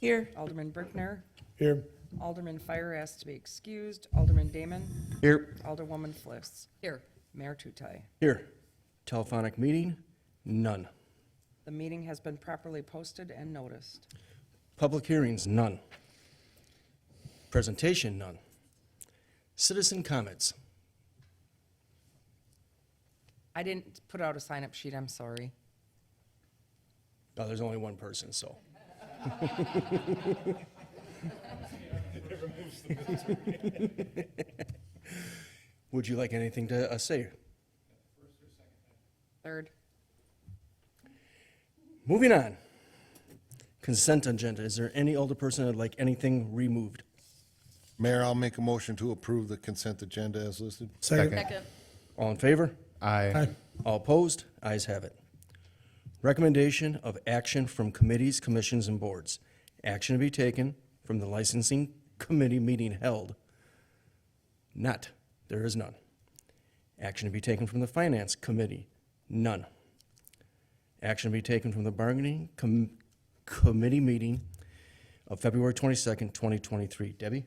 Here. Alderman Brickner. Here. Alderman Fire asked to be excused. Alderman Damon. Here. Alderwoman Fliss. Here. Mayor Tutai. Here. Telephonic meeting, none. The meeting has been properly posted and noticed. Public hearings, none. Presentation, none. Citizen comments. I didn't put out a sign-up sheet, I'm sorry. Oh, there's only one person, so. Would you like anything to say? Third. Moving on. Consent agenda. Is there any older person that'd like anything removed? Mayor, I'll make a motion to approve the consent agenda as listed. Second. Second. All in favor? Aye. All opposed? Ayes have it. Recommendation of action from committees, commissions, and boards. Action to be taken from the licensing committee meeting held. Not. There is none. Action to be taken from the finance committee. None. Action to be taken from the bargaining committee meeting of February 22nd, 2023. Debbie?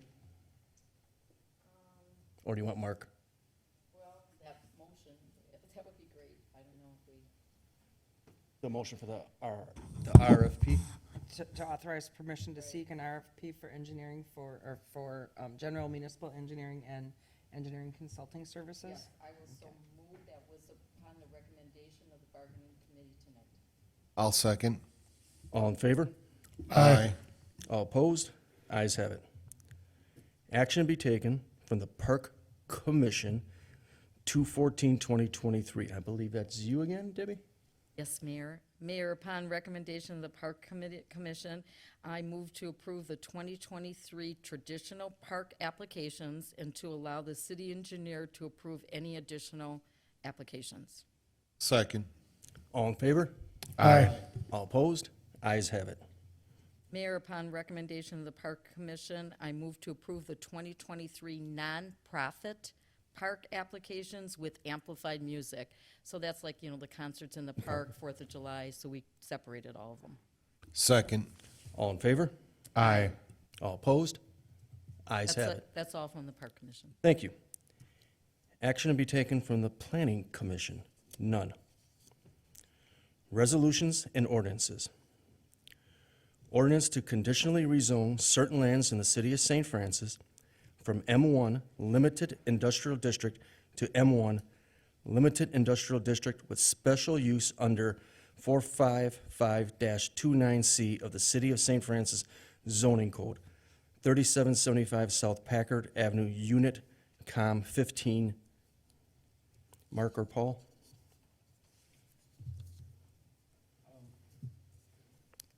Or do you want Mark? Well, that motion, that would be great. I don't know if we. The motion for the RFP? To authorize permission to seek an RFP for engineering for general municipal engineering and engineering consulting services. Yes, I will so move. That was upon the recommendation of the bargaining committee tonight. I'll second. All in favor? Aye. All opposed? Ayes have it. Action to be taken from the Park Commission 2/14/2023. I believe that's you again, Debbie? Yes, Mayor. Mayor, upon recommendation of the Park Commission, I move to approve the 2023 traditional park applications and to allow the city engineer to approve any additional applications. Second. All in favor? Aye. All opposed? Ayes have it. Mayor, upon recommendation of the Park Commission, I move to approve the 2023 nonprofit park applications with amplified music. So that's like, the concerts in the park, 4th of July, so we separated all of them. Second. All in favor? Aye. All opposed? Ayes have it. That's all from the Park Commission. Thank you. Action to be taken from the Planning Commission. None. Resolutions and ordinances. Ordinance to conditionally rezone certain lands in the city of St. Francis from M1 Limited Industrial District to M1 Limited Industrial District with special use under 455-29C of the City of St. Francis zoning code, 3775 South Packard Avenue, Unit Com 15. Mark or Paul?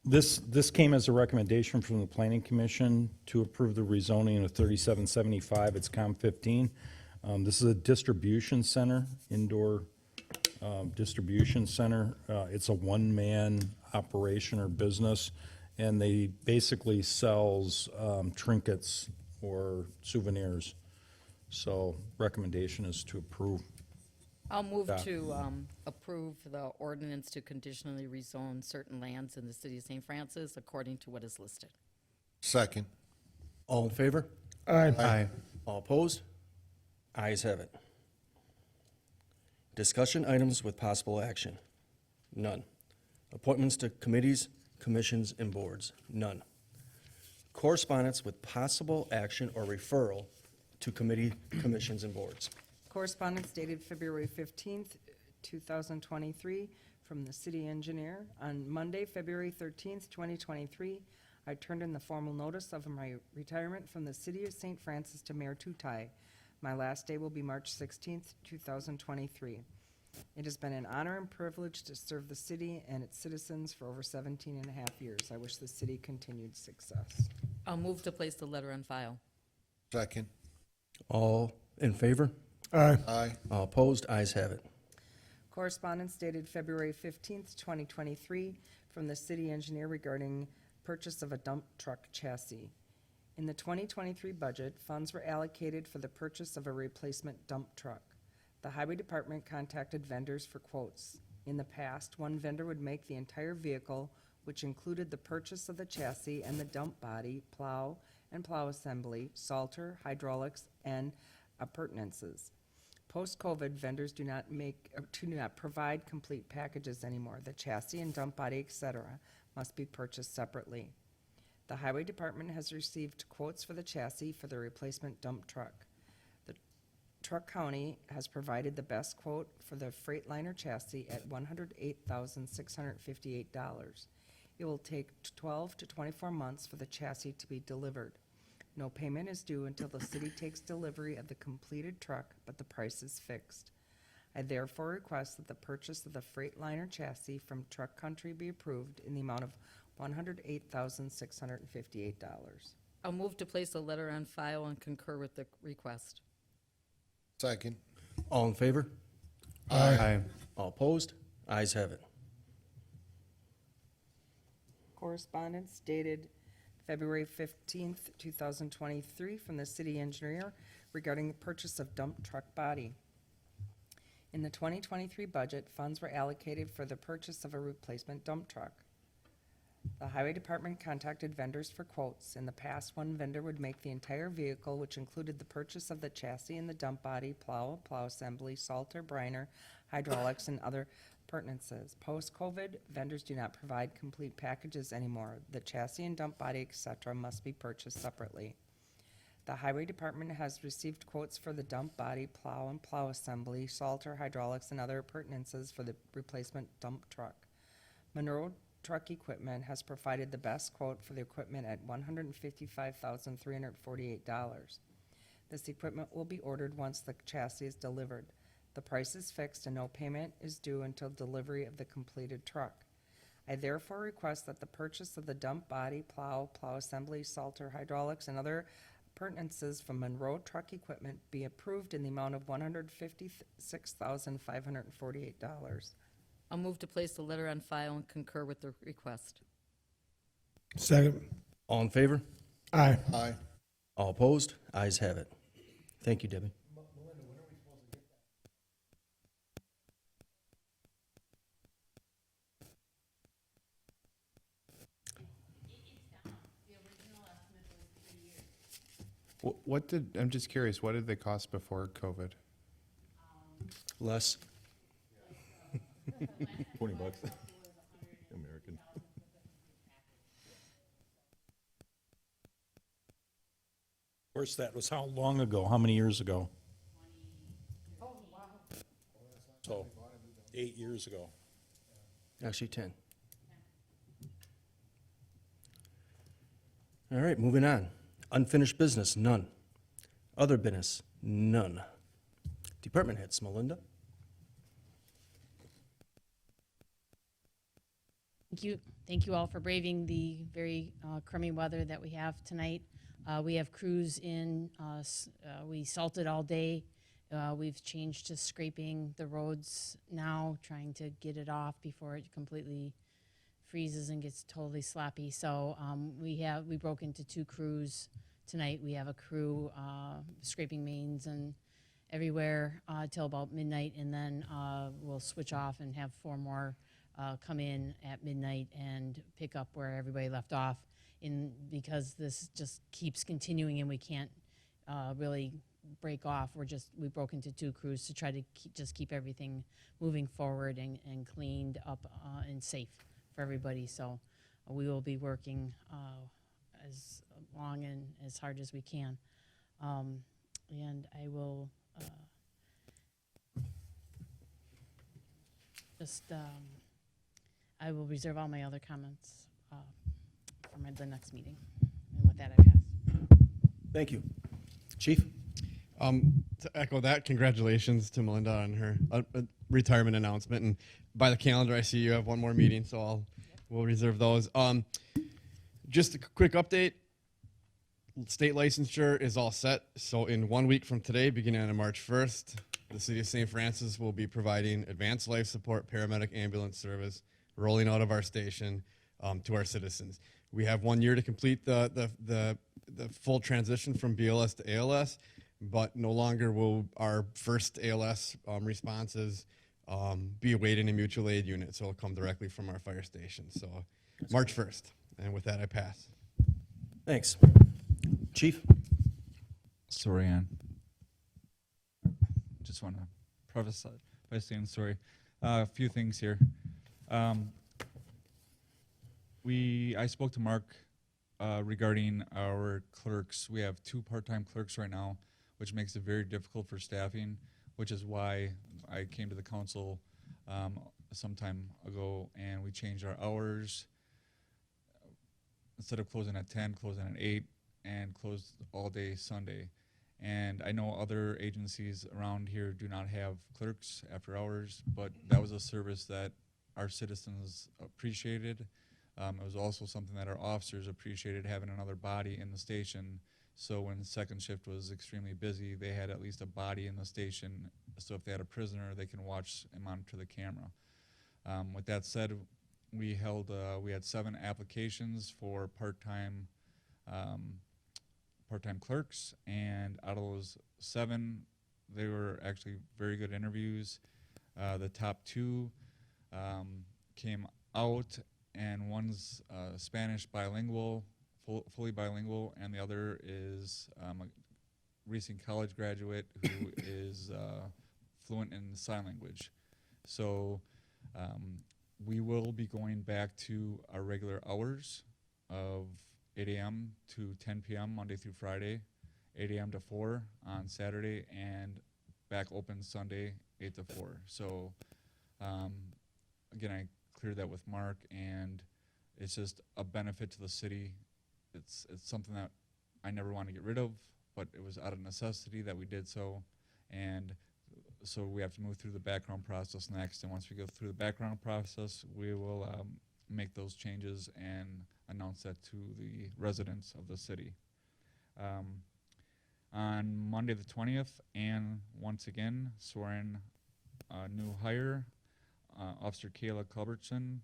This came as a recommendation from the Planning Commission to approve the rezoning of 3775, it's COM 15. This is a distribution center, indoor distribution center. It's a one-man operation or business, and they basically sells trinkets or souvenirs. So recommendation is to approve. I'll move Yeah. to approve the ordinance to conditionally rezone certain lands in the city of St. Francis according to what is listed. Second. All in favor? Aye. All opposed? Ayes have it. Discussion items with possible action. None. Appointments to committees, commissions, and boards. None. Correspondence with possible action or referral to committee, commissions, and boards. Correspondence dated February 15th, 2023, from the city engineer. On Monday, February 13th, 2023, I turned in the formal notice of my retirement from the city of St. Francis to Mayor Tutai. My last day will be March 16th, 2023. It has been an honor and privilege to serve the city and its citizens for over 17 and a half years. I wish the city continued success. I'll move to place the letter on file. Second. All in favor? Aye. Aye. All opposed? Ayes have it. Correspondence dated February 15th, 2023, from the city engineer regarding purchase of a dump truck chassis. In the 2023 budget, funds were allocated for the purchase of a replacement dump truck. The highway department contacted vendors for quotes. In the past, one vendor would make the entire vehicle which included the purchase of the chassis and the dump body, plow and plow assembly, salter, hydraulics, and appurtenances. Post-COVID, vendors do not provide complete packages anymore. The chassis and dump body, etc., must be purchased separately. The Highway Department has received quotes for the chassis for the replacement dump truck. The Truck County has provided the best quote for the Freightliner chassis at $108,658. It will take 12 to 24 months for the chassis to be delivered. No payment is due until the city takes delivery of the completed truck, but the price is fixed. I therefore request that the purchase of the Freightliner chassis from Truck Country be approved in the amount of $108,658. I'll move to place a letter on file and concur with the request. Second. All in favor? Aye. All opposed? Ayes have it. Correspondence dated February 15th, 2023, from the city engineer regarding the purchase of dump truck body. In the 2023 budget, funds were allocated for the purchase of a replacement dump truck. The Highway Department contacted vendors for quotes. In the past, one vendor would make the entire vehicle, which included the purchase of the chassis and the dump body, plow assembly, salter, briner, hydraulics, and other appurtenances. Post-COVID, vendors do not provide complete packages anymore. The chassis and dump body, etc., must be purchased separately. The Highway Department has received quotes for the dump body, plow and plow assembly, salter, hydraulics, and other appurtenances for the replacement dump truck. Monroe Truck Equipment has provided the best quote for the equipment at $155,348. This equipment will be ordered once the chassis is delivered. The price is fixed and no payment is due until delivery of the completed truck. I therefore request that the purchase of the dump body, plow assembly, salter, hydraulics, and other appurtenances from Monroe Truck Equipment be approved in the amount of $156,548. I'll move to place the letter on file and concur with the request. Second. All in favor? Aye. Aye. All opposed? Ayes have it. Thank you, Debbie. I'm just curious, what did they cost before COVID? Les? $20. American. Of course, that was how long ago? How many years ago? Oh, wow. So, 8 years ago. Actually, 10. All right, moving on. Unfinished business, none. Other business, none. Department heads, Melinda? Thank you all for braving the very crummy weather that we have tonight. We have crews in, we salted all day. We've changed to scraping the roads now, trying to get it off before it completely freezes and gets totally sloppy. So we broke into 2 crews tonight. We have a crew scraping mains and everywhere till about midnight, and then we'll switch off and have 4 more come in at midnight and pick up where everybody left off. Because this just keeps continuing and we can't really break off, we broke into 2 crews to try to keep everything moving forward and cleaned up and safe for everybody. So we will be working as long and as hard as we can. And I will I will reserve all my other comments for the next meeting. And with that, I pass. Thank you. Chief? To echo that, congratulations to Melinda on her retirement announcement. And by the calendar, I see you have 1 more meeting, so we'll reserve those. Just a quick update. State licensure is all set. So in 1 week from today, beginning on March 1st, the City of St. Francis will be providing advanced life support paramedic ambulance service rolling out of our station to our citizens. We have 1 year to complete the full transition from BLS to ALS, but no longer will our first ALS responses be awaiting a mutual aid unit, so it'll come directly from our fire station. So March 1st. And with that, I pass. Thanks. Chief? Sorry, Ann. Just want to preface that by saying sorry. A few things here. I spoke to Mark regarding our clerks. We have 2 part-time clerks right now, which makes it very difficult for staffing, which is why I came to the council some time ago and we changed our hours. Instead of closing at 10, closing at 8, and closed all day Sunday. And I know other agencies around here do not have clerks after hours, but that was a service that our citizens appreciated. It was also something that our officers appreciated, having another body in the station. So when second shift was extremely busy, they had at least a body in the station. So if they had a prisoner, they can watch and monitor the camera. With that said, we had 7 applications for part-time clerks, and out of those 7, they were actually very good interviews. The top 2 came out, and one's Spanish bilingual, fully bilingual, and the other is a recent college graduate who is fluent in sign language. So we will be going back to our regular hours of 8 a.m. to 10 p.m. Monday through Friday, 8 a.m. to 4 on Saturday, and back open Sunday, 8 to 4. So again, I cleared that with Mark, and it's just a benefit to the city. It's something that I never want to get rid of, but it was out of necessity that we did so, and so we have to move through the background process next, and once we go through the background process, we will make those changes and announce that to the residents of the city. On Monday the 20th, and once again, sworn a new hire, Officer Kayla Culbertson,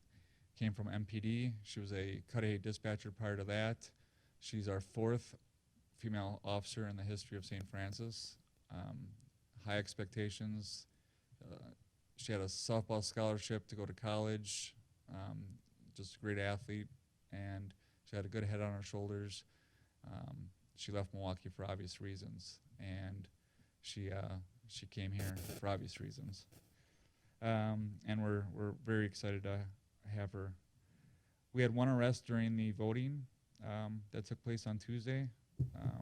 came from MPD. She was a Cudahy dispatcher prior to that. She's our 4th female officer in the history of St. Francis. High expectations. She had a softball scholarship to go to college. Just a great athlete, and she had a good head on her shoulders. She left Milwaukee for obvious reasons, and she came here for obvious reasons. And we're very excited to have her. We had 1 arrest during the voting that took place on Tuesday,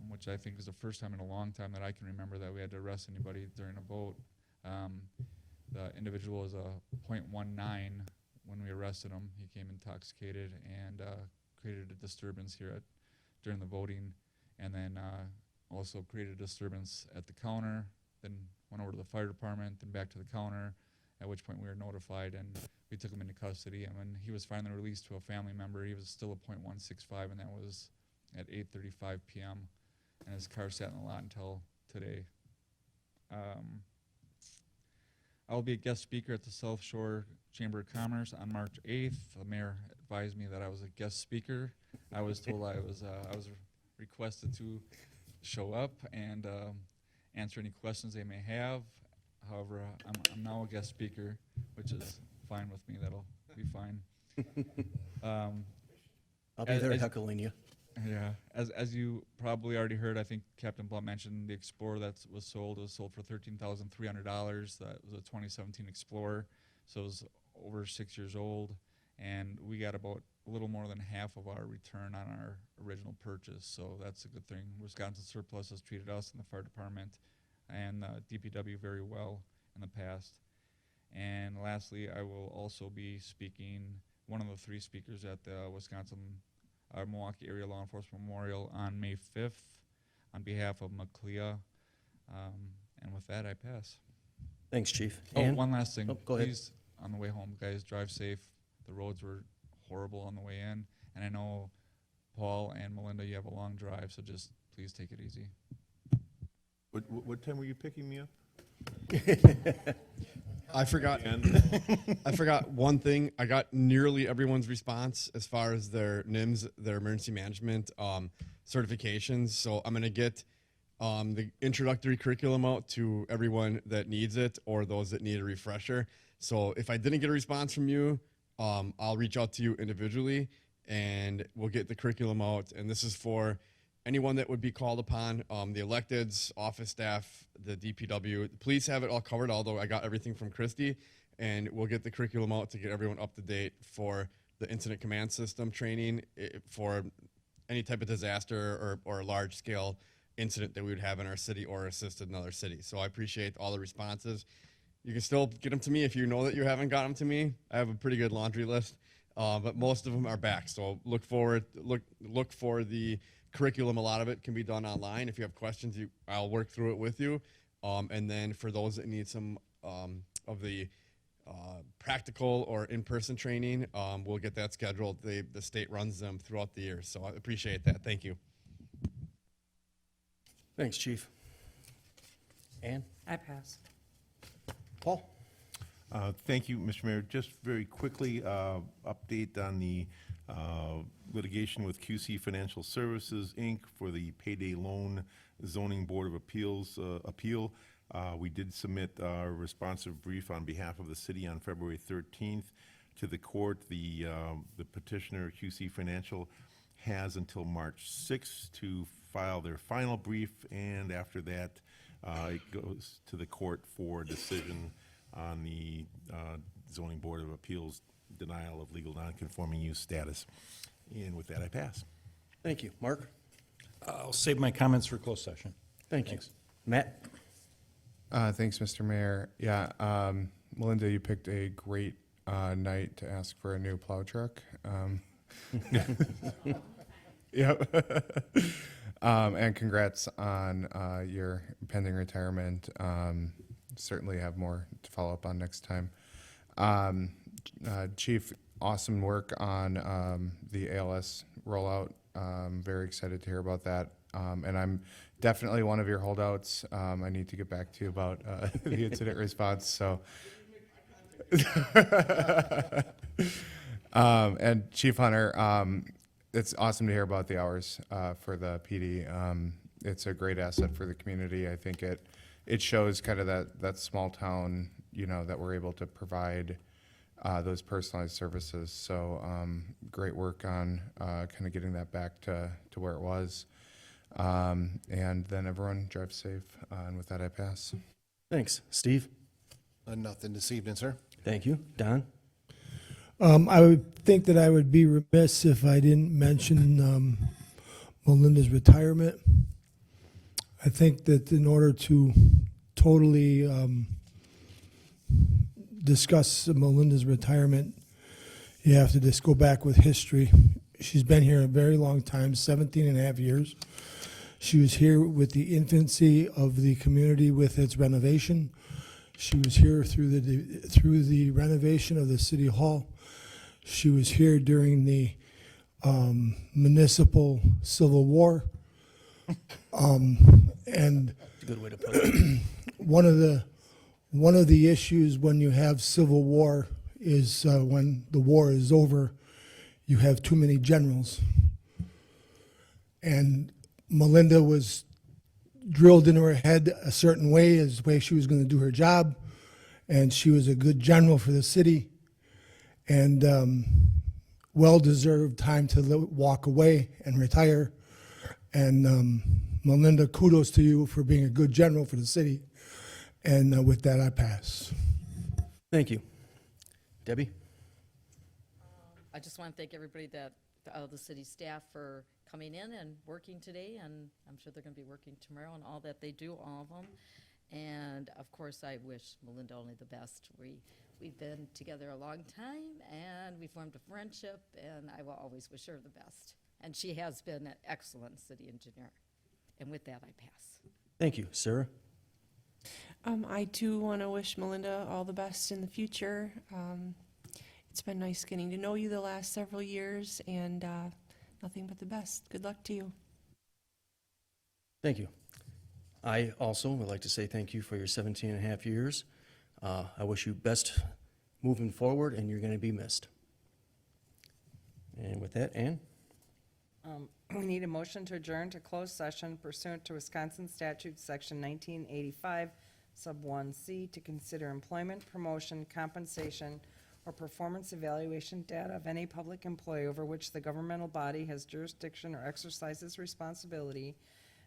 which I think is the first time in a long time that I can remember that we had to arrest anybody during a vote. The individual was a .19 when we arrested him. He came intoxicated and created a disturbance here during the voting, and then also created a disturbance at the counter, then went over to the fire department, then back to the counter, at which point we were notified and we took him into custody. And when he was finally released to a family member, he was still a .165, and that was at 8:35 p.m. and his car sat in the lot until today. I will be a guest speaker at the South Shore Chamber of Commerce on March 8th. The mayor advised me that I was a guest speaker. I was told I was requested to show up and answer any questions they may have. However, I'm now a guest speaker, which is fine with me. That'll be fine. I'll be there heckling you. Yeah, as you probably already heard, I think Captain Blunt mentioned the Explorer that was sold for $13,300. That was a 2017 Explorer, so it was over 6 years old, and we got about a little more than half of our return on our original purchase, so that's a good thing. Wisconsin Surplus has treated us in the fire department and DPW very well in the past. And lastly, I will also be speaking, one of the 3 speakers at the Milwaukee Area Law Enforcement Memorial on May 5th on behalf of McClea. And with that, I pass. Thanks, Chief. Oh, Ann? one last thing. Oh, go ahead. Please, on the way home, guys, drive safe. The roads were horrible on the way in. And I know, Paul and Melinda, you have a long drive, so just please take it easy. What time were you picking me up? I forgot. I forgot one thing. I got nearly everyone's response as far as their NIMS, their emergency management certifications. So I'm going to get the introductory curriculum out to everyone that needs it or those that need a refresher. So if I didn't get a response from you, I'll reach out to you individually. and we'll get the curriculum out. And this is for anyone that would be called upon, the electeds, office staff, the DPW. The police have it all covered, although I got everything from Christy, and we'll get the curriculum out to get everyone up to date for the incident command system training for any type of disaster or large scale incident that we would have in our city or assist another city. So I appreciate all the responses. You can still get them to me if you know that you haven't got them to me. I have a pretty good laundry list, but most of them are back. So look for the curriculum. A lot of it can be done online. If you have questions, I'll work through it with you. And then for those that need some of the practical or in-person training, we'll get that scheduled. The state runs them throughout the year. So I appreciate that. Thank you. Thanks, Chief. Ann? I pass. Paul? Thank you, Mr. Mayor. Just very quickly, update on the litigation with QC Financial Services, Inc. for the payday loan zoning board of appeals appeal. We did submit our responsive brief on behalf of the city on February 13th to the court. The petitioner, QC Financial, has until March 6th to file their final brief, and after that, it goes to the court for a decision on the zoning board of appeals denial of legal nonconforming use status. And with that, I pass. Thank you. Mark? I'll save my comments for closed session. Thank you. Thanks. Matt? Thanks, Mr. Mayor. Yeah, Melinda, you picked a great night to ask for a new plow truck. Yep. And congrats on your pending retirement. Certainly have more to follow up on next time. Chief, awesome work on the ALS rollout. Very excited to hear about that. And I'm definitely one of your holdouts. I need to get back to you about the incident response. So, and Chief Hunter, it's awesome to hear about the hours for the PD. It's a great asset for the community. I think it shows kind of that small town, that we're able to provide those personalized services. So great work on kind of getting that back to where it was. And then everyone drive safe. And with that, I pass. Thanks. Steve? Nothing this evening, sir. Thank you. Don? I would think that I would be remiss if I didn't mention Melinda's retirement. I think that in order to totally discuss Melinda's retirement, you have to just go back with history. She's been here a very long time, 17 and a half years. She was here with the infancy of the community with its renovation. She was here through the renovation of the city hall. She was here during the municipal civil war. And That's a good way to put it. one of the issues when you have civil war is when the war is over, you have too many generals. And Melinda was drilled into her head a certain way, as the way she was going to do her job, and she was a good general for the city, and well-deserved time to walk away and retire. And Melinda, kudos to you for being a good general for the city. And with that, I pass. Thank you. Debbie? I just want to thank everybody the city staff for coming in and working today, and I'm sure they're going to be working tomorrow and all that they do, all of them. And of course, I wish Melinda only the best. We've been together a long time, and we formed a friendship, and I will always wish her the best. And she has been an excellent city engineer. And with that, I pass. Thank you. Sarah? I too want to wish Melinda all the best in the future. It's been nice getting to know you the last several years, and nothing but the best. Good luck to you. Thank you. I also would like to say thank you for your 17 and a half years. I wish you best moving forward, and you're going to be missed. And with that, Ann? We need a motion to adjourn to closed session pursuant to Wisconsin statute section 1985, sub 1C, to consider employment, promotion, compensation, or performance evaluation data of any public employee over which the governmental body has jurisdiction or exercises responsibility,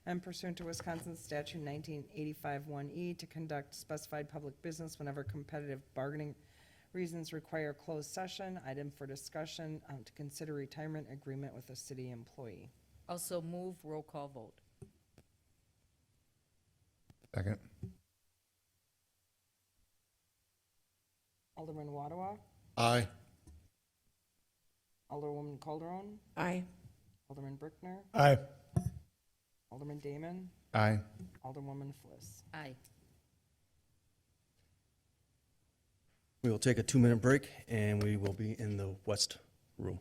and pursuant to Wisconsin Statute 1985 1E to conduct specified public business whenever competitive bargaining reasons require closed session. Item for discussion, to consider retirement agreement with a city employee. Also move, roll call vote. Second. Alderman Ottawa, Aye. Alderwoman Calderon, Aye. Alderman Brickner, Aye. Alderman Damon, Aye. Alderwoman Fliss. Aye. We will take a 2-minute break, and we will be in the west room.